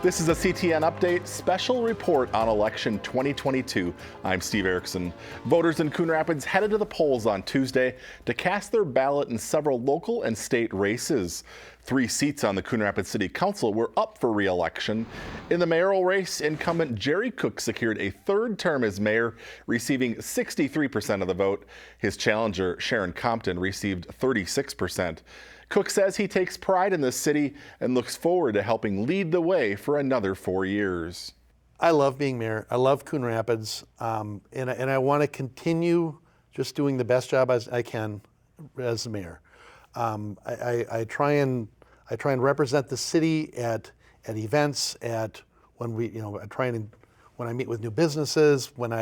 This is a CTN Update special report on election 2022. I'm Steve Erickson. Voters in Coon Rapids headed to the polls on Tuesday to cast their ballot in several local and state races. 3 seats on the Coon Rapids City Council were up for re-election. In the mayoral race, incumbent Jerry Cook secured a 3rd term as mayor, receiving 63% of the vote. His challenger, Sharon Compton, received 36%. Cook says he takes pride in this city and looks forward to helping lead the way for another 4 years. I love being mayor. I love Coon Rapids, and I want to continue just doing the best job as I can as the mayor. I try and represent the city at events, when I meet with new businesses, when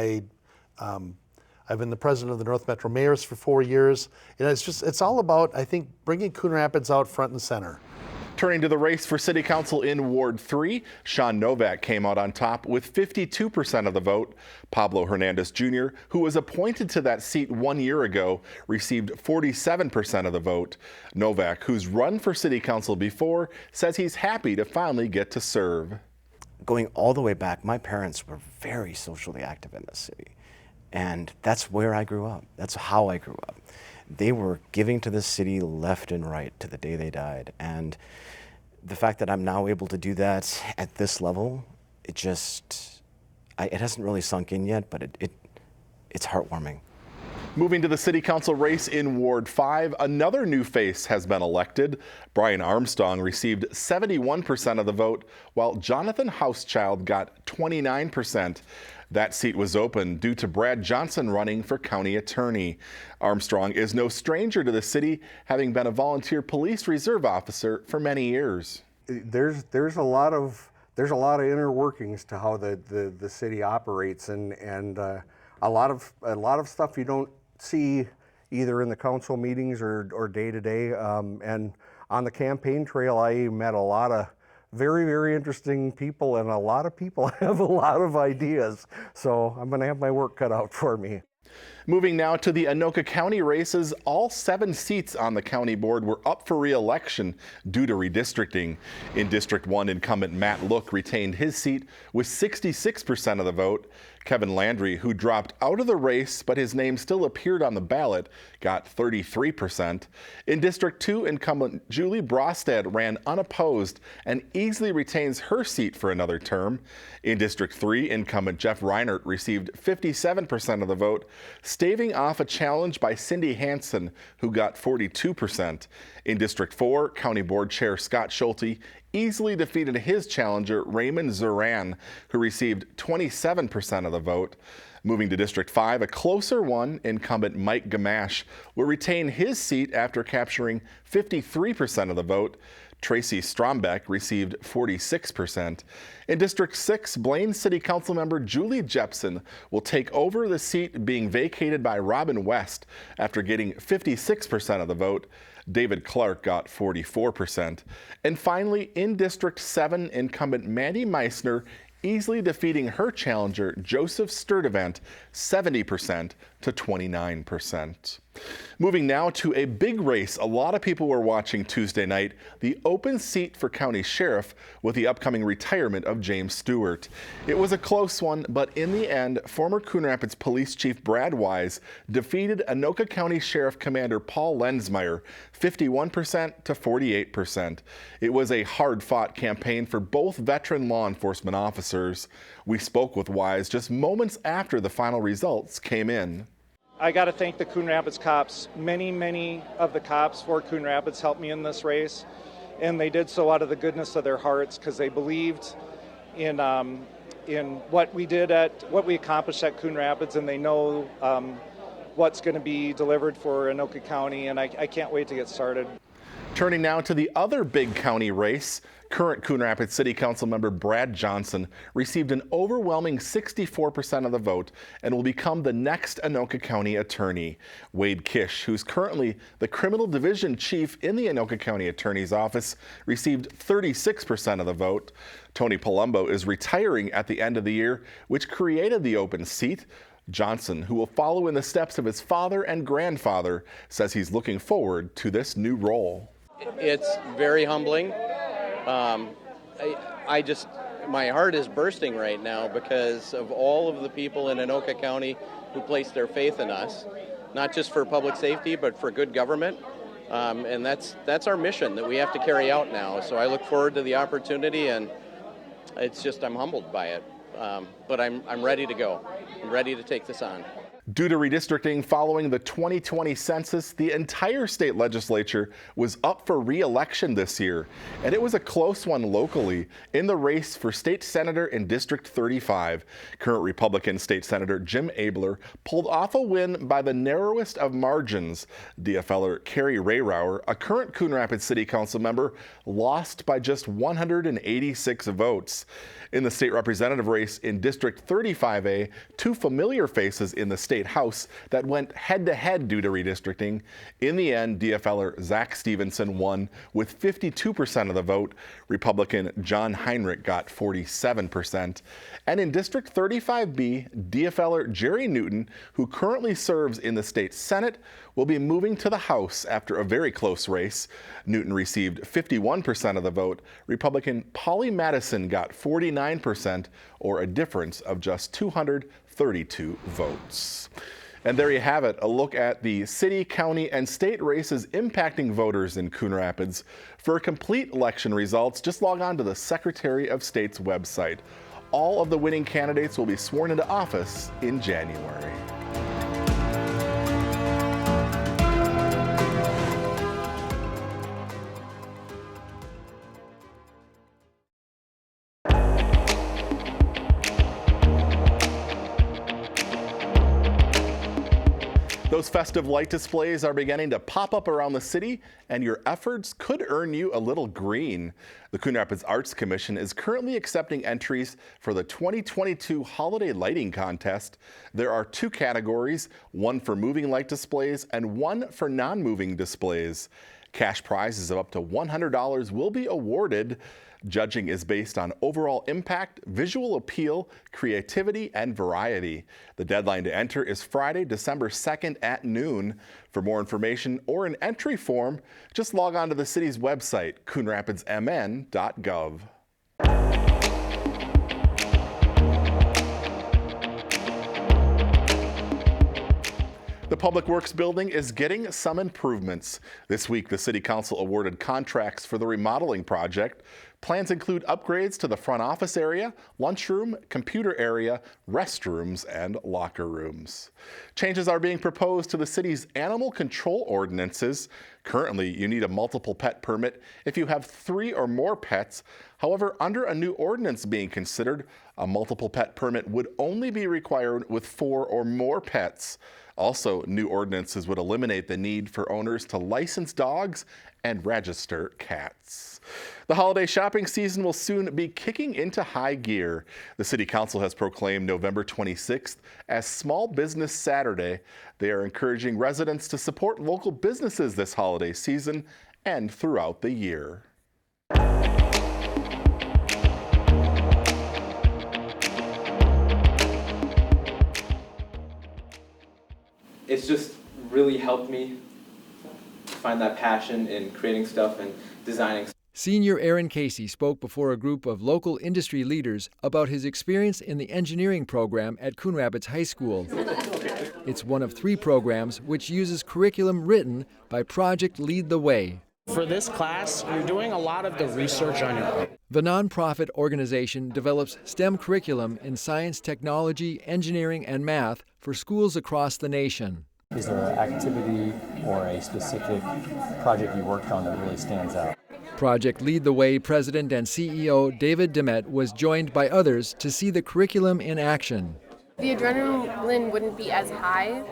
I've been the president of the North Metro Mayors for 4 years. And it's all about, I think, bringing Coon Rapids out front and center. Turning to the race for City Council in Ward 3, Sean Novak came out on top with 52% of the vote. Pablo Hernandez Jr., who was appointed to that seat 1 year ago, received 47% of the vote. Novak, who's run for City Council before, says he's happy to finally get to serve. Going all the way back, my parents were very socially active in this city. And that's where I grew up. That's how I grew up. They were giving to the city left and right to the day they died. And the fact that I'm now able to do that at this level, it hasn't really sunk in yet, but it's heartwarming. Moving to the City Council race in Ward 5, another new face has been elected. Brian Armstrong received 71% of the vote, while Jonathan Housechild got 29%. That seat was open due to Brad Johnson running for county attorney. Armstrong is no stranger to the city, having been a volunteer police reserve officer for many years. There's a lot of inner workings to how the city operates, and a lot of stuff you don't see either in the council meetings or day to day. And on the campaign trail, I met a lot of very, very interesting people, and a lot of people have a lot of ideas. So I'm going to have my work cut out for me. Moving now to the Anoka County races, all 7 seats on the county board were up for re-election due to redistricting. In District 1, incumbent Matt Look retained his seat with 66% of the vote. Kevin Landry, who dropped out of the race but his name still appeared on the ballot, got 33%. In District 2, incumbent Julie Brostad ran unopposed and easily retains her seat for another term. In District 3, incumbent Jeff Reinert received 57% of the vote, staving off a challenge by Cindy Hansen, who got 42%. In District 4, County Board Chair Scott Schulte easily defeated his challenger Raymond Zoran, who received 27% of the vote. Moving to District 5, a closer one, incumbent Mike Gamache will retain his seat after capturing 53% of the vote. Tracy Strombeck received 46%. In District 6, Blaine City Council member Julie Jepson will take over the seat being vacated by Robin West after getting 56% of the vote. David Clark got 44%. And finally, in District 7, incumbent Mandy Meissner easily defeating her challenger Joseph Sturdivant 70% to 29%. Moving now to a big race a lot of people were watching Tuesday night, the open seat for county sheriff with the upcoming retirement of James Stewart. It was a close one, but in the end, former Coon Rapids Police Chief Brad Wise defeated Anoka County Sheriff Commander Paul Lensmeyer 51% to 48%. It was a hard-fought campaign for both veteran law enforcement officers. We spoke with Wise just moments after the final results came in. I got to thank the Coon Rapids cops. Many of the cops for Coon Rapids helped me in this race, and they did so out of the goodness of their hearts because they believed in what we accomplished at Coon Rapids, and they know what's going to be delivered for Anoka County, and I can't wait to get started. Turning now to the other big county race, current Coon Rapids City Council member Brad Johnson received an overwhelming 64% of the vote and will become the next Anoka County attorney. Wade Kish, who's currently the criminal division chief in the Anoka County Attorney's Office, received 36% of the vote. Tony Palumbo is retiring at the end of the year, which created the open seat. Johnson, who will follow in the steps of his father and grandfather, says he's looking forward to this new role. It's very humbling. my heart is bursting right now because of all of the people in Anoka County who placed their faith in us, not just for public safety, but for good government. And that's our mission that we have to carry out now. So I look forward to the opportunity, and I'm humbled by it. But I'm ready to go. I'm ready to take this on. Due to redistricting following the 2020 census, the entire state legislature was up for re-election this year, and it was a close one locally in the race for state senator in District 35. Current Republican State Senator Jim Abler pulled off a win by the narrowest of margins. DFLer Carrie Rayrauer, a current Coon Rapids City Council member, lost by just 186 votes. In the state representative race in District 35A, two familiar faces in the state house that went head-to-head due to redistricting. In the end, DFLer Zach Stevenson won with 52% of the vote. Republican John Heinrich got 47%. And in District 35B, DFLer Jerry Newton, who currently serves in the state Senate, will be moving to the House after a very close race. Newton received 51% of the vote. Republican Polly Madison got 49%, or a difference of just 232 votes. And there you have it, a look at the city, county, and state races impacting voters in Coon Rapids. For complete election results, just log on to the Secretary of State's website. All of the winning candidates will be sworn into office in January. Those festive light displays are beginning to pop up around the city, and your efforts could earn you a little green. The Coon Rapids Arts Commission is currently accepting entries for the 2022 Holiday Lighting Contest. There are two categories, one for moving light displays and one for non-moving displays. Cash prizes of up to $100 will be awarded. Judging is based on overall impact, visual appeal, creativity, and variety. The deadline to enter is Friday, December 2nd at noon. For more information or an entry form, just log on to the city's website, coonrapidsmn.gov. The Public Works building is getting some improvements. This week, the City Council awarded contracts for the remodeling project. Plans include upgrades to the front office area, lunchroom, computer area, restrooms, and locker rooms. Changes are being proposed to the city's animal control ordinances. Currently, you need a multiple pet permit if you have 3 or more pets. However, under a new ordinance being considered, a multiple pet permit would only be required with 4 or more pets. Also, new ordinances would eliminate the need for owners to license dogs and register cats. The holiday shopping season will soon be kicking into high gear. The City Council has proclaimed November 26th as Small Business Saturday. They are encouraging residents to support local businesses this holiday season and throughout the year. It's just really helped me find that passion in creating stuff and designing. Senior Aaron Casey spoke before a group of local industry leaders about his experience in the engineering program at Coon Rapids High School. It's one of 3 programs which uses curriculum written by Project Lead the Way. For this class, you're doing a lot of the research on your own. The nonprofit organization develops STEM curriculum in science, technology, engineering, and math for schools across the nation. Is there an activity or a specific project you worked on that really stands out? Project Lead the Way President and CEO David Demet was joined by others to see the curriculum in action. The adrenaline wouldn't be as high,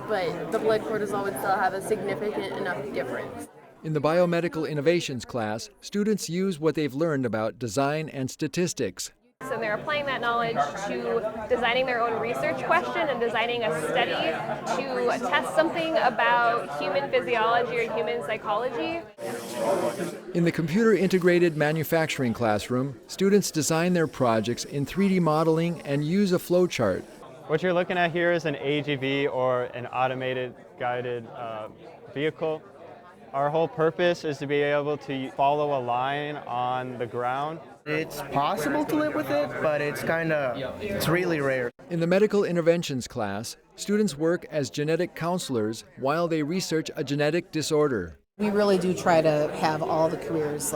but the blood cortisol would still have a significant enough difference. In the Biomedical Innovations class, students use what they've learned about design and statistics. So they're applying that knowledge to designing their own research question and designing a study to test something about human physiology or human psychology. In the Computer Integrated Manufacturing classroom, students design their projects in 3D modeling and use a flowchart. What you're looking at here is an AGV, or an automated guided vehicle. Our whole purpose is to be able to follow a line on the ground. It's possible to live with it, but it's really rare. In the medical interventions class, students work as genetic counselors while they research a genetic disorder. We really do try to have all the careers,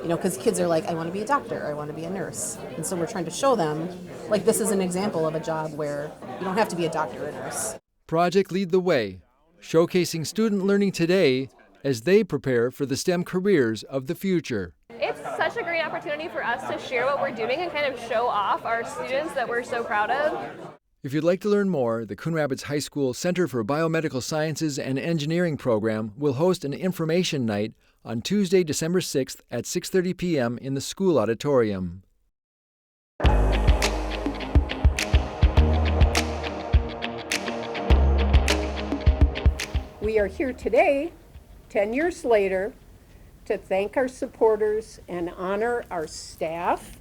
because kids are like, I want to be a doctor, I want to be a nurse. And so we're trying to show them, this is an example of a job where you don't have to be a doctor or a nurse. Project Lead the Way, showcasing student learning today as they prepare for the STEM careers of the future. It's such a great opportunity for us to share what we're doing and kind of show off our students that we're so proud of. If you'd like to learn more, the Coon Rapids High School Center for Biomedical Sciences and Engineering program will host an information night on Tuesday, December 6th at 6:30 p.m. in the school auditorium. We are here today, 10 years later, to thank our supporters and honor our staff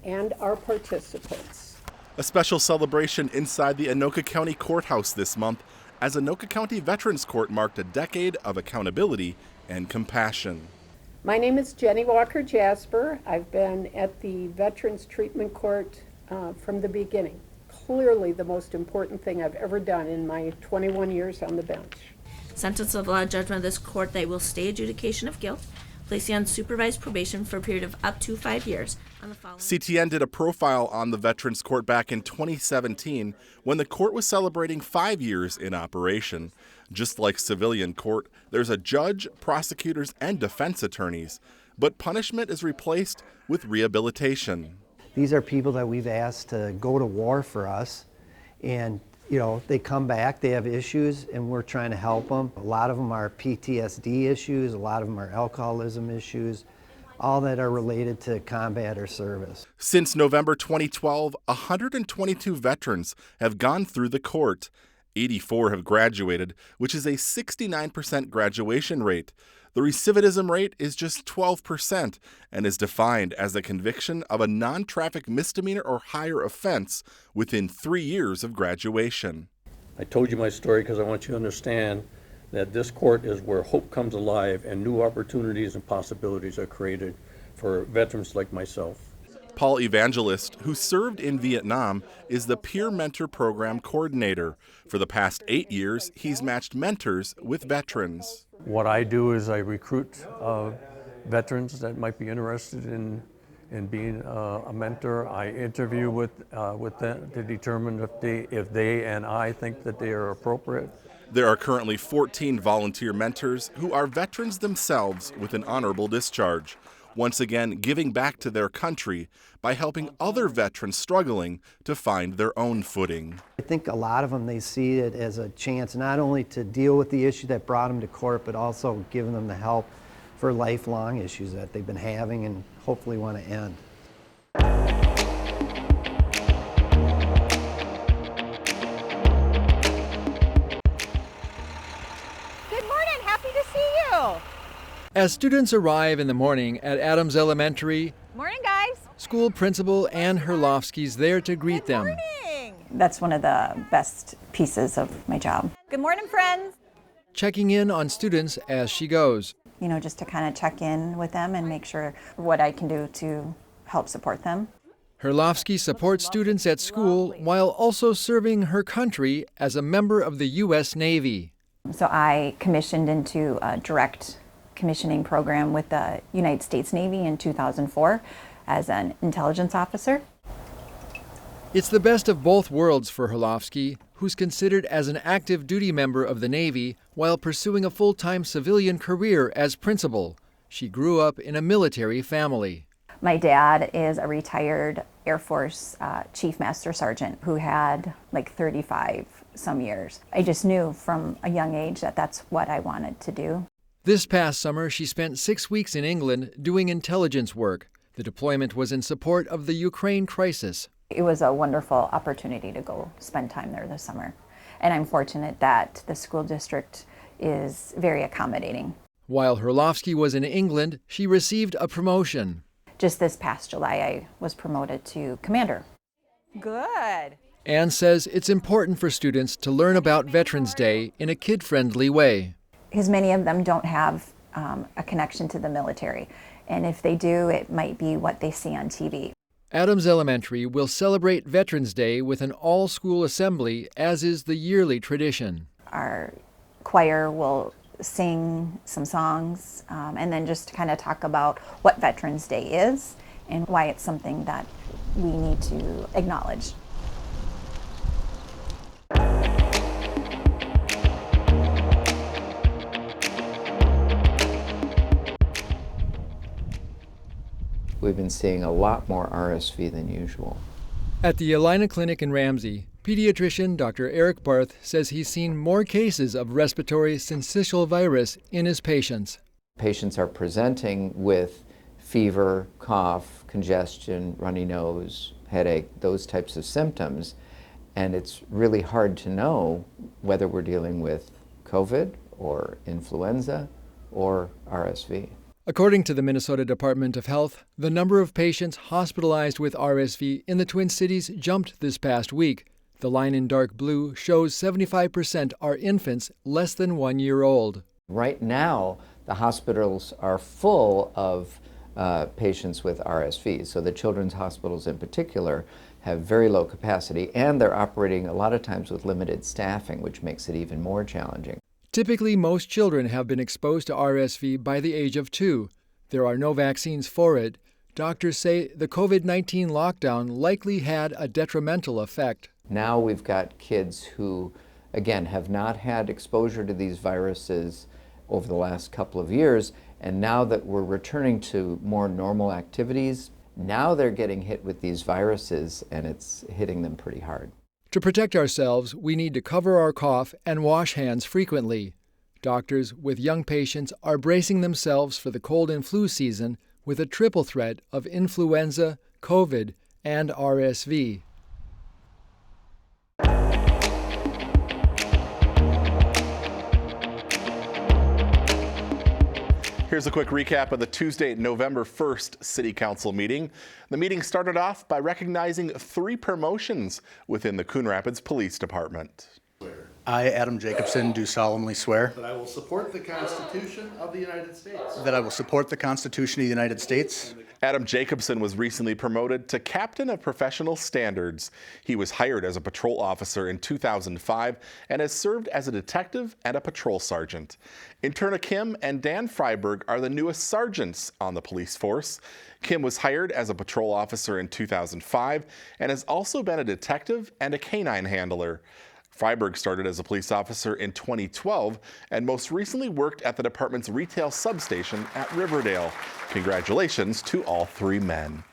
and our participants. A special celebration inside the Anoka County Courthouse this month as Anoka County Veterans Court marked a decade of accountability and compassion. My name is Jenny Walker Jasper. I've been at the Veterans Treatment Court from the beginning. Clearly the most important thing I've ever done in my 21 years on the bench. Sentence of law judgment of this court, they will stay adjudication of guilt, place you on supervised probation for a period of up to 5 years. On the following CTN did a profile on the Veterans Court back in 2017 when the court was celebrating 5 years in operation. Just like civilian court, there's a judge, prosecutors, and defense attorneys, but punishment is replaced with rehabilitation. These are people that we've asked to go to war for us, and they come back, they have issues, and we're trying to help them. A lot of them are PTSD issues, a lot of them are alcoholism issues, all that are related to combat or service. Since November 2012, 122 veterans have gone through the court. 84 have graduated, which is a 69% graduation rate. The recidivism rate is just 12% and is defined as the conviction of a non-traffic misdemeanor or higher offense within 3 years of graduation. I told you my story because I want you to understand that this court is where hope comes alive and new opportunities and possibilities are created for veterans like myself. Paul Evangelist, who served in Vietnam, is the Peer Mentor Program Coordinator. For the past 8 years, he's matched mentors with veterans. What I do is I recruit veterans that might be interested in being a mentor. I interview with them to determine if they and I think that they are appropriate. There are currently 14 volunteer mentors who are veterans themselves with an honorable discharge. Once again, giving back to their country by helping other veterans struggling to find their own footing. I think a lot of them, they see it as a chance not only to deal with the issue that brought them to court, but also giving them the help for lifelong issues that they've been having and hopefully want to end. Good morning, happy to see you. As students arrive in the morning at Adams Elementary, Morning, guys. school principal Ann Herlofsky's there to greet them. That's one of the best pieces of my job. Good morning, friends. Checking in on students as she goes. Just to kind of check in with them and make sure what I can do to help support them. Herlofsky supports students at school while also serving her country as a member of the U.S. Navy. So I commissioned into a direct commissioning program with the United States Navy in 2004 as an intelligence officer. It's the best of both worlds for Herlofsky, who's considered as an active duty member of the Navy while pursuing a full-time civilian career as principal. She grew up in a military family. My dad is a retired Air Force Chief Master Sergeant who had like 35 some years. I just knew from a young age that that's what I wanted to do. This past summer, she spent 6 weeks in England doing intelligence work. The deployment was in support of the Ukraine crisis. It was a wonderful opportunity to go spend time there this summer. And I'm fortunate that the school district is very accommodating. While Herlofsky was in England, she received a promotion. Just this past July, I was promoted to commander. Good. Ann says it's important for students to learn about Veterans Day in a kid-friendly way. Because many of them don't have a connection to the military. And if they do, it might be what they see on TV. Adams Elementary will celebrate Veterans Day with an all-school assembly, as is the yearly tradition. Our choir will sing some songs and then just kind of talk about what Veterans Day is and why it's something that we need to acknowledge. We've been seeing a lot more RSV than usual. At the Alina Clinic in Ramsey, pediatrician Dr. Eric Barth says he's seen more cases of respiratory syncytial virus in his patients. Patients are presenting with fever, cough, congestion, runny nose, headache, those types of symptoms, and it's really hard to know whether we're dealing with COVID or influenza or RSV. According to the Minnesota Department of Health, the number of patients hospitalized with RSV in the Twin Cities jumped this past week. The line in dark blue shows 75% are infants less than 1 year old. Right now, the hospitals are full of patients with RSV. So the children's hospitals in particular have very low capacity, and they're operating a lot of times with limited staffing, which makes it even more challenging. Typically, most children have been exposed to RSV by the age of 2. There are no vaccines for it. Doctors say the COVID-19 lockdown likely had a detrimental effect. Now we've got kids who, again, have not had exposure to these viruses over the last couple of years, and now that we're returning to more normal activities, now they're getting hit with these viruses, and it's hitting them pretty hard. To protect ourselves, we need to cover our cough and wash hands frequently. Doctors with young patients are bracing themselves for the cold and flu season with a triple threat of influenza, COVID, and RSV. Here's a quick recap of the Tuesday, November 1st City Council meeting. The meeting started off by recognizing 3 promotions within the Coon Rapids Police Department. I, Adam Jacobson, do solemnly swear that I will support the Constitution of the United States. that I will support the Constitution of the United States. Adam Jacobson was recently promoted to Captain of Professional Standards. He was hired as a patrol officer in 2005 and has served as a detective and a patrol sergeant. Interna Kim and Dan Freiberg are the newest sergeants on the police force. Kim was hired as a patrol officer in 2005 and has also been a detective and a canine handler. Freiberg started as a police officer in 2012 and most recently worked at the department's retail substation at Riverdale. Congratulations to all 3 men.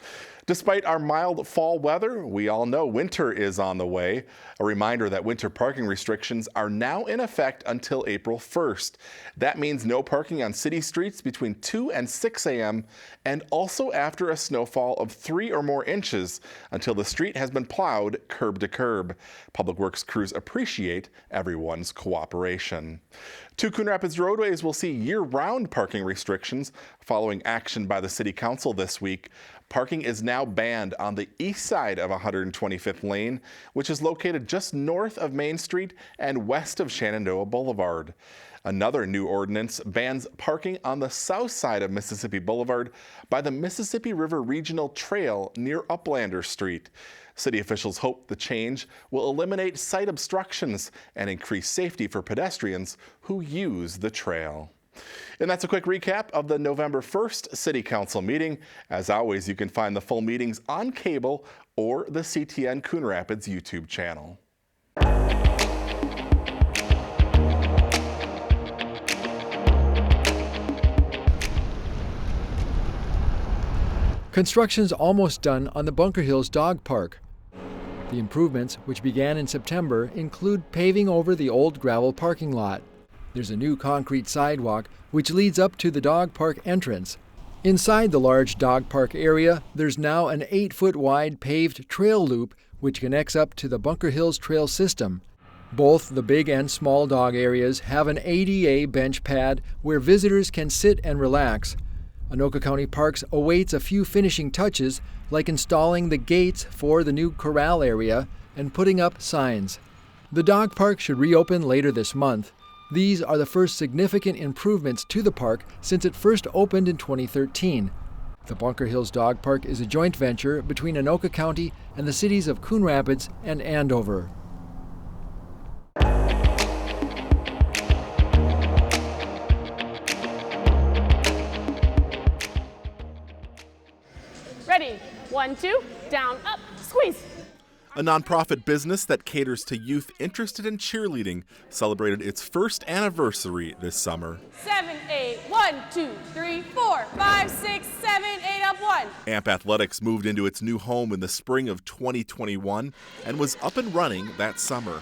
Despite our mild fall weather, we all know winter is on the way. A reminder that winter parking restrictions are now in effect until April 1st. That means no parking on city streets between 2 and 6 a.m. and also after a snowfall of 3 or more inches until the street has been plowed curb to curb. Public Works crews appreciate everyone's cooperation. 2 Coon Rapids roadways will see year-round parking restrictions following action by the City Council this week. Parking is now banned on the east side of 125th Lane, which is located just north of Main Street and west of Shenandoah Boulevard. Another new ordinance bans parking on the south side of Mississippi Boulevard by the Mississippi River Regional Trail near Uplander Street. City officials hope the change will eliminate site obstructions and increase safety for pedestrians who use the trail. And that's a quick recap of the November 1st City Council meeting. As always, you can find the full meetings on cable or the CTN Coon Rapids YouTube channel. Construction's almost done on the Bunker Hills Dog Park. The improvements, which began in September, include paving over the old gravel parking lot. There's a new concrete sidewalk which leads up to the dog park entrance. Inside the large dog park area, there's now an 8-foot wide paved trail loop which connects up to the Bunker Hills Trail system. Both the big and small dog areas have an ADA bench pad where visitors can sit and relax. Anoka County Parks awaits a few finishing touches, like installing the gates for the new corral area and putting up signs. The dog park should reopen later this month. These are the first significant improvements to the park since it first opened in 2013. The Bunker Hills Dog Park is a joint venture between Anoka County and the cities of Coon Rapids and Andover. Ready? 1, 2, down, up, squeeze. A nonprofit business that caters to youth interested in cheerleading celebrated its first anniversary this summer. 7, 8, 1, 2, 3, 4, 5, 6, 7, 8, up 1. AMP Athletics moved into its new home in the spring of 2021 and was up and running that summer.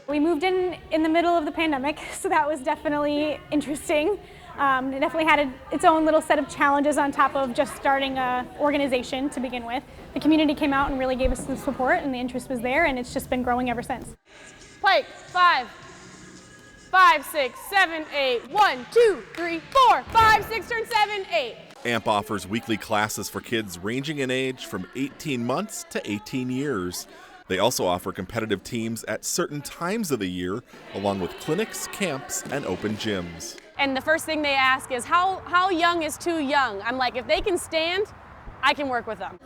We moved in the middle of the pandemic, so that was definitely interesting. It definitely had its own little set of challenges on top of just starting an organization to begin with. The community came out and really gave us the support, and the interest was there, and it's just been growing ever since. Pike, 5, 6, 7, 8, 1, 2, 3, 4, 5, 6, turn 7, 8. AMP offers weekly classes for kids ranging in age from 18 months to 18 years. They also offer competitive teams at certain times of the year, along with clinics, camps, and open gyms. And the first thing they ask is, how young is too young? I'm like, if they can stand, I can work with them.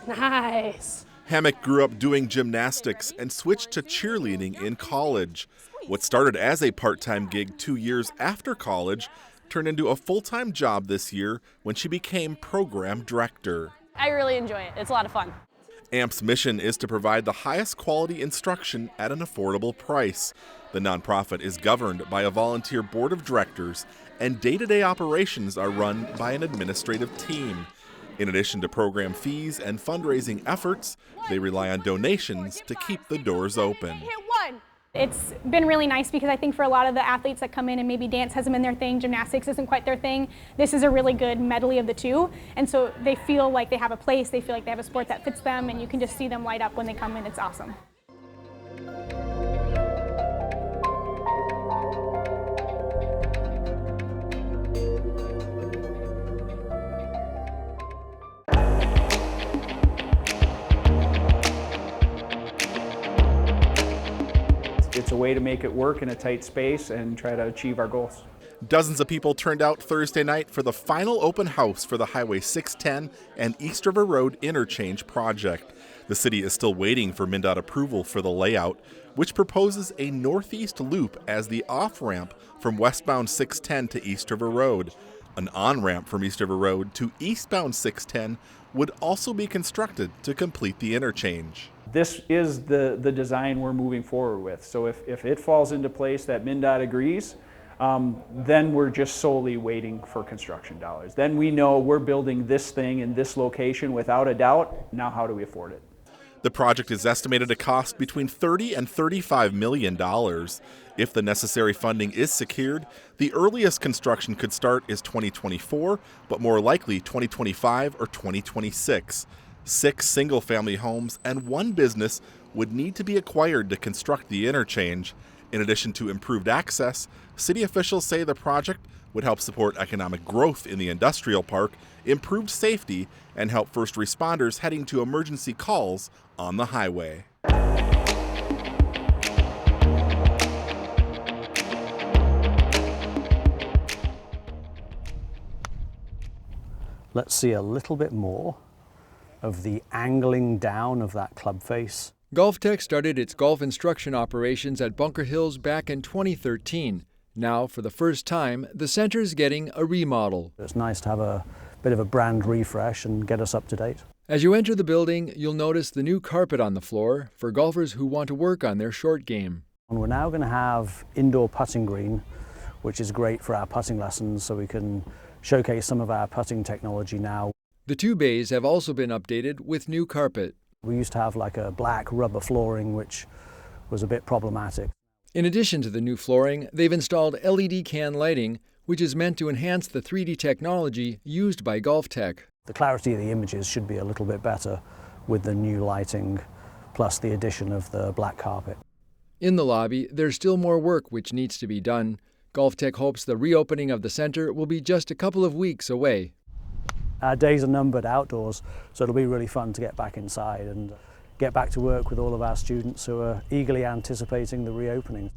Nice. Hammock grew up doing gymnastics and switched to cheerleading in college. What started as a part-time gig 2 years after college turned into a full-time job this year when she became program director. I really enjoy it. It's a lot of fun. AMP's mission is to provide the highest quality instruction at an affordable price. The nonprofit is governed by a volunteer board of directors, and day-to-day operations are run by an administrative team. In addition to program fees and fundraising efforts, they rely on donations to keep the doors open. It's been really nice because I think for a lot of the athletes that come in and maybe dance hasn't been their thing, gymnastics isn't quite their thing, this is a really good medley of the two. And so they feel like they have a place, they feel like they have a sport that fits them, and you can just see them light up when they come in. It's awesome. It's a way to make it work in a tight space and try to achieve our goals. Dozens of people turned out Thursday night for the final open house for the Highway 610 and East River Road interchange project. The city is still waiting for MnDOT approval for the layout, which proposes a northeast loop as the off-ramp from westbound 610 to East River Road. An on-ramp from East River Road to eastbound 610 would also be constructed to complete the interchange. This is the design we're moving forward with. So if it falls into place that MnDOT agrees, then we're just solely waiting for construction dollars. Then we know we're building this thing in this location without a doubt. Now how do we afford it? The project is estimated to cost between $30 and $35 million. If the necessary funding is secured, the earliest construction could start is 2024, but more likely 2025 or 2026. 6 single-family homes and 1 business would need to be acquired to construct the interchange. In addition to improved access, city officials say the project would help support economic growth in the industrial park, improved safety, and help first responders heading to emergency calls on the highway. Let's see a little bit more of the angling down of that club face. GolfTech started its golf instruction operations at Bunker Hills back in 2013. Now, for the first time, the center's getting a remodel. It's nice to have a bit of a brand refresh and get us up to date. As you enter the building, you'll notice the new carpet on the floor for golfers who want to work on their short game. And we're now going to have indoor putting green, which is great for our putting lessons, so we can showcase some of our putting technology now. The 2 bays have also been updated with new carpet. We used to have like a black rubber flooring, which was a bit problematic. In addition to the new flooring, they've installed LED can lighting, which is meant to enhance the 3D technology used by GolfTech. The clarity of the images should be a little bit better with the new lighting, plus the addition of the black carpet. In the lobby, there's still more work which needs to be done. GolfTech hopes the reopening of the center will be just a couple of weeks away. Our days are numbered outdoors, so it'll be really fun to get back inside and get back to work with all of our students who are eagerly anticipating the reopening.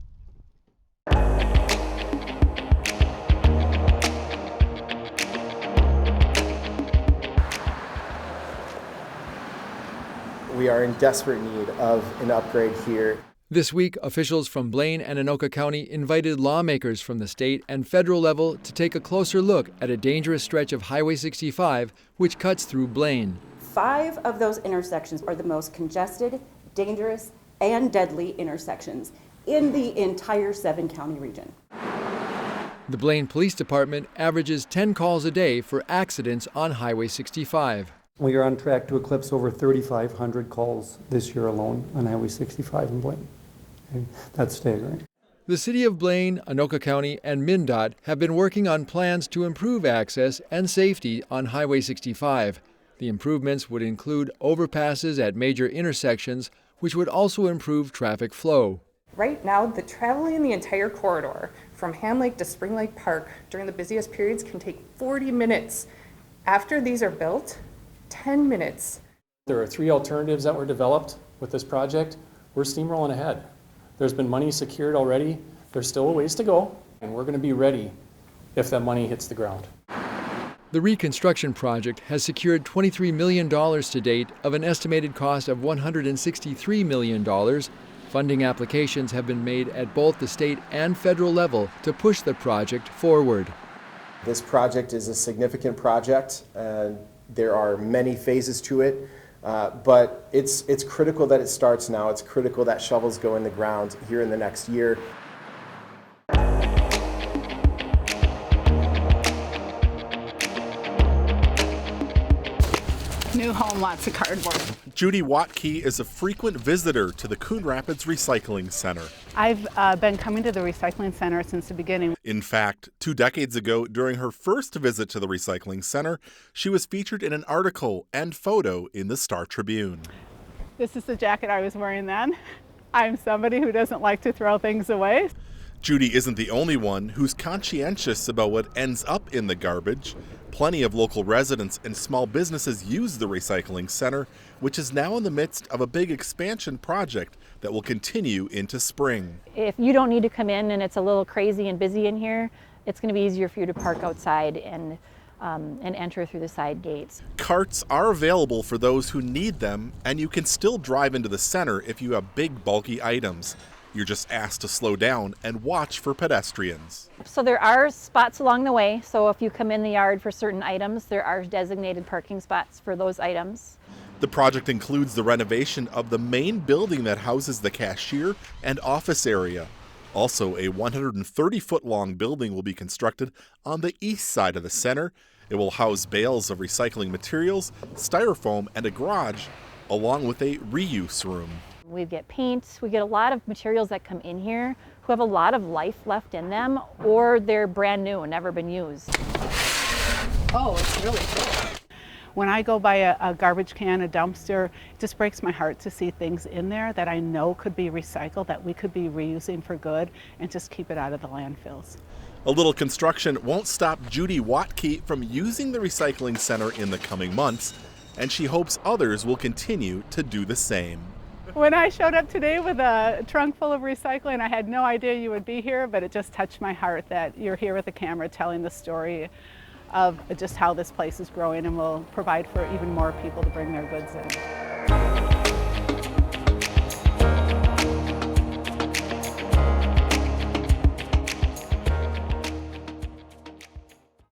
We are in desperate need of an upgrade here. This week, officials from Blaine and Anoka County invited lawmakers from the state and federal level to take a closer look at a dangerous stretch of Highway 65, which cuts through Blaine. 5 of those intersections are the most congested, dangerous, and deadly intersections in the entire 7-county region. The Blaine Police Department averages 10 calls a day for accidents on Highway 65. We are on track to eclipse over 3,500 calls this year alone on Highway 65 in Blaine. And that's staggering. The City of Blaine, Anoka County, and MnDOT have been working on plans to improve access and safety on Highway 65. The improvements would include overpasses at major intersections, which would also improve traffic flow. Right now, the traveling in the entire corridor from Ham Lake to Spring Lake Park during the busiest periods can take 40 minutes. After these are built, 10 minutes. There are 3 alternatives that were developed with this project. We're steamrolling ahead. There's been money secured already. There's still a ways to go, and we're going to be ready if that money hits the ground. The reconstruction project has secured $23 million to date of an estimated cost of $163 million. Funding applications have been made at both the state and federal level to push the project forward. This project is a significant project, and there are many phases to it, but it's critical that it starts now. It's critical that shovels go in the ground here in the next year. New home, lots of cardboard. Judy Watkey is a frequent visitor to the Coon Rapids Recycling Center. I've been coming to the recycling center since the beginning. In fact, 2 decades ago, during her first visit to the recycling center, she was featured in an article and photo in the Star Tribune. This is the jacket I was wearing then. I'm somebody who doesn't like to throw things away. Judy isn't the only one who's conscientious about what ends up in the garbage. Plenty of local residents and small businesses use the recycling center, which is now in the midst of a big expansion project that will continue into spring. If you don't need to come in and it's a little crazy and busy in here, it's going to be easier for you to park outside and enter through the side gates. Carts are available for those who need them, and you can still drive into the center if you have big, bulky items. You're just asked to slow down and watch for pedestrians. So there are spots along the way, so if you come in the yard for certain items, there are designated parking spots for those items. The project includes the renovation of the main building that houses the cashier and office area. Also, a 130-foot-long building will be constructed on the east side of the center. It will house bales of recycling materials, styrofoam, and a garage, along with a reuse room. We get paint, we get a lot of materials that come in here who have a lot of life left in them, or they're brand new and never been used. Oh, it's really cool. When I go by a garbage can, a dumpster, it just breaks my heart to see things in there that I know could be recycled, that we could be reusing for good, and just keep it out of the landfills. A little construction won't stop Judy Watkey from using the recycling center in the coming months, and she hopes others will continue to do the same. When I showed up today with a trunk full of recycling, I had no idea you would be here, but it just touched my heart that you're here with a camera telling the story of just how this place is growing and will provide for even more people to bring their goods in.